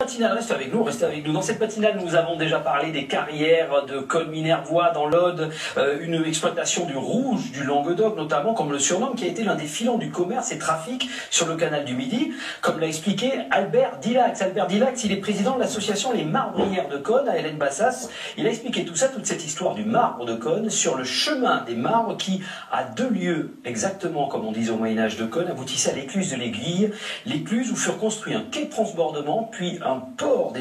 Matinale, restez avec nous. Dans cette matinale, nous avons déjà parlé des carrières de Col Minervois dans l'Aude, une exploitation du rouge du Languedoc notamment, comme le surnomme, qui a été l'un des filons du commerce et trafic sur le canal du Midi, comme l'a expliqué Albert Dilax. Albert Dilax, il est président de l'association Les Marbrières de Cosne, à Hélène Bassas. Il a expliqué tout ça, toute cette histoire du marbre de Cosne, sur le chemin des marbres qui, à 2 lieux, exactement comme on disait au Moyen-Âge de Cosne, aboutissait à l'écluse de l'Aiguille, l'écluse où furent construits un quai de transbordement, puis un port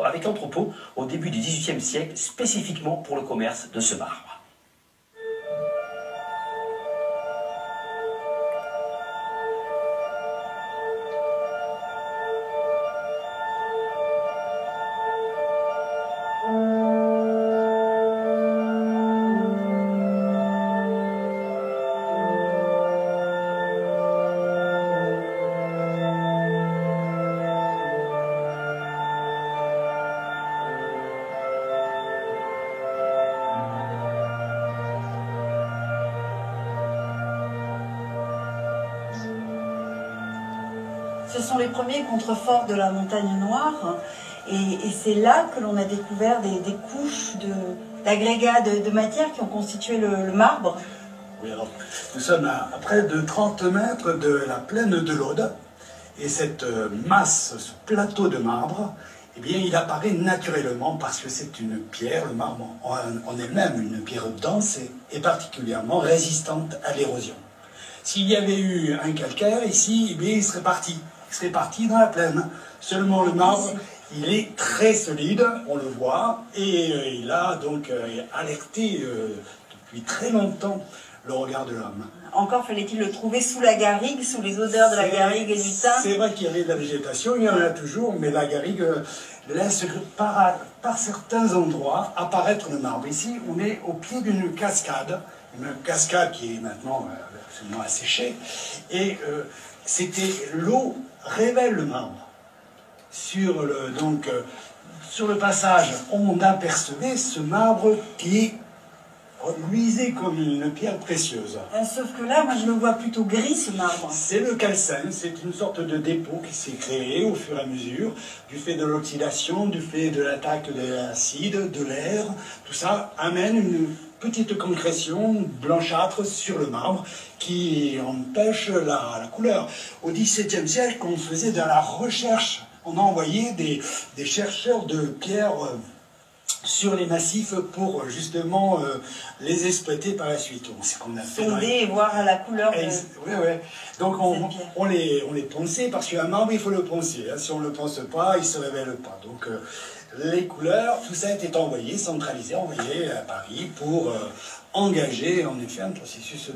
avec entrepôt au début du XVIIIe siècle, spécifiquement pour le commerce de ce marbre. Ce sont les premiers contreforts de la montagne noire et c'est là que l'on a découvert des couches d'agrégats de matière qui ont constitué le marbre. Oui, alors, nous sommes à près de 30 mètres de la plaine de l'Aude et cette masse, ce plateau de marbre, eh bien, il apparaît naturellement parce que c'est une pierre, le marbre en elle-même, une pierre dense et particulièrement résistante à l'érosion. S'il y avait eu un calcaire ici, eh bien, il serait parti. Il serait parti dans la plaine. Seulement le marbre, il est très solide, on le voit, et il a donc alerté depuis très longtemps le regard de l'homme. Encore fallait-il le trouver sous la garrigue, sous les odeurs de la garrigue et du thym. C'est vrai qu'il y avait de la végétation, il y en a toujours, mais la garrigue laisse par certains endroits apparaître le marbre. Ici, on est au pied d'une cascade qui est maintenant absolument asséchée, et c'était l'eau révèle le marbre. Sur le passage, on apercevait ce marbre qui luisait comme une pierre précieuse. Sauf que là, moi je le vois plutôt gris, ce marbre. C'est le calcène, c'est une sorte de dépôt qui s'est créé au fur et à mesure, du fait de l'oxydation, du fait de l'attaque de l'acide, de l'air. Tout ça amène une petite concrétion blanchâtre sur le marbre qui empêche la couleur. Au XVIIe siècle, on faisait de la recherche. On a envoyé des chercheurs de pierres sur les massifs pour justement les exploiter par la suite. C'est qu'on a fait sonder et voir la couleur de... Oui, oui. Donc on les ponçait parce qu'un marbre, il faut le poncer. Hein. Si on ne le ponce pas, il ne se révèle pas. Donc les couleurs, tout ça était envoyé, centralisé, envoyé à Paris pour engager en effet un processus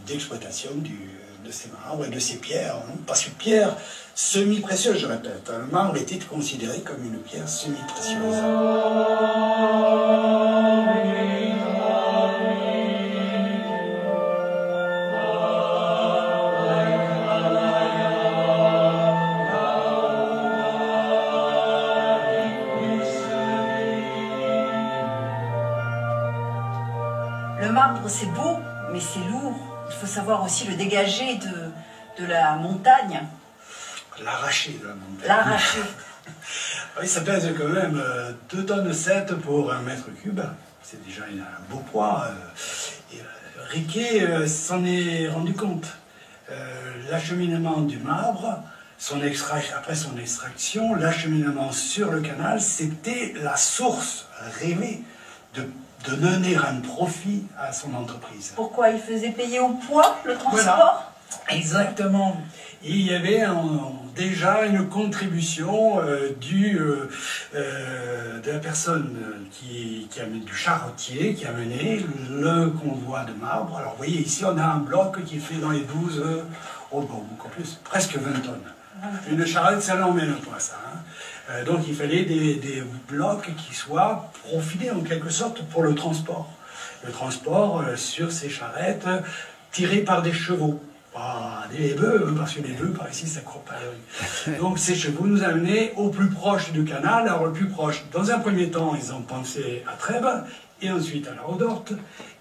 d'exploitation de ces marbres et de ces pierres. Hein. Parce que pierre semi-précieuse, je répète, le marbre était considéré comme une pierre semi-précieuse. Le marbre, c'est beau, mais c'est lourd. Il faut savoir aussi le dégager de la montagne. L'arracher de la montagne. L'arracher. Oui, ça pèse quand même 2,7 tonnes pour 1 mètre cube. C'est déjà un beau poids. Riquet s'en est rendu compte. L'acheminement du marbre, après son extraction, l'acheminement sur le canal, c'était la source rêvée de donner un profit à son entreprise. Pourquoi? Il faisait payer au poids le transport? Voilà, exactement. Et il y avait déjà une contribution de la personne du charretier qui a mené le convoi de marbre. Alors vous voyez ici on a un bloc qui fait dans les 12, beaucoup plus, presque 20 tonnes. Une charrette, ça n'emmène pas ça. Hein. Donc il fallait des blocs qui soient profilés en quelque sorte pour le transport. Le transport sur ces charrettes tirées par des chevaux. Pas des bœufs, parce que les bœufs par ici ça court pas les rues. Donc ces chevaux nous amenaient au plus proche du canal. Alors le plus proche, dans un premier temps, ils ont pensé à Trèbes, et ensuite à la Rodorte.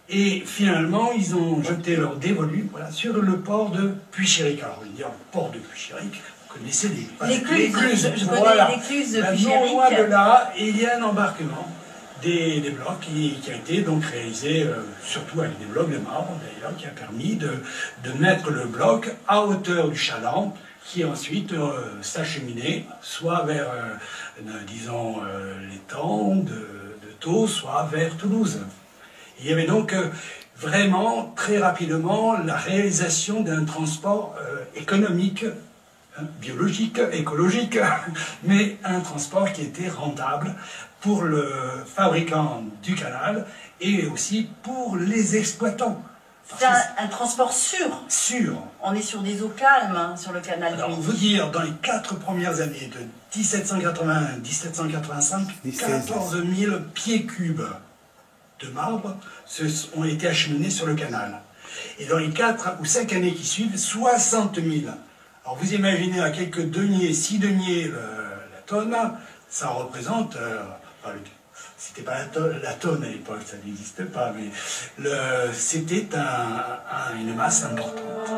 Et finalement, ils ont jeté leur dévolu sur le port de Puichéric. Alors, on va dire le port de Puichéric, connaissez l'écluse, je connais voilà. l'écluse de Non loin de Puchéric. là, il y a un embarquement des blocs qui a été donc réalisé surtout avec des blocs de marbre d'ailleurs, qui a permis de mettre le bloc à hauteur du chaland, qui ensuite s'acheminait soit vers, disons, l'étang de Thau, soit vers Toulouse. Il y avait donc vraiment très rapidement la réalisation d'un transport économique, biologique, écologique, mais un transport qui était rentable pour le fabricant du canal et aussi pour les exploitants. C'est un transport sûr. Sûr. On est sur des eaux calmes, hein, sur le canal du Alors, Midi. vous dire, dans les 4 premières années, de 1780 à 1785, 14 000 pieds cubes de marbre ont été acheminés sur le canal. Et dans les 4 ou 5 années qui suivent, 60 000. Alors vous imaginez à quelques deniers, 6 deniers la tonne, ça représente, c'était pas la tonne à l'époque, ça n'existe pas, mais c'était une masse importante.